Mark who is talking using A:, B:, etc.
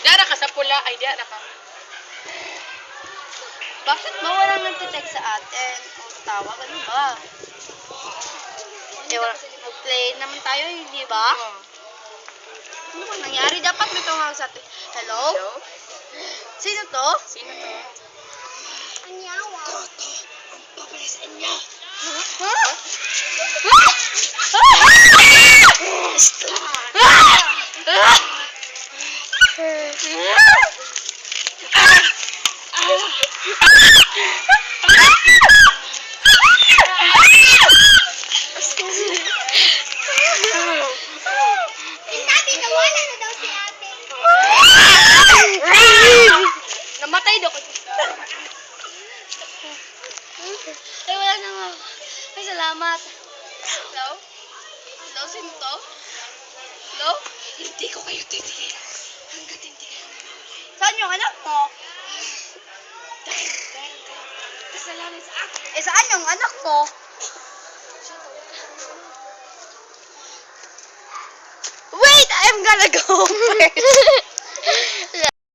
A: Dara ka sa pula. Ay, dara ka.
B: Bakit ba walang nagtitext sa atin? O tawag, ano ba? Eh, mag-play naman tayo, hindi ba? Ano ba nangyari? Dapat may tumawag sa atin. Hello?
A: Hello?
B: Sino to?
A: Sino to?
B: Anyawa.
A: Pabilisan niya.
B: Ha? Namatay daw ko. Ay, wala na nga. Ay, salamat. Hello? Hello, sino to? Hello?
A: Hindi ko kayo titigil. Hanggat hindi kayo namawala.
B: Saan yung anak mo?
A: Dahil meron kayo kasalanan sa akin.
B: Eh, saan yung anak mo? Wait, I'm gonna go first.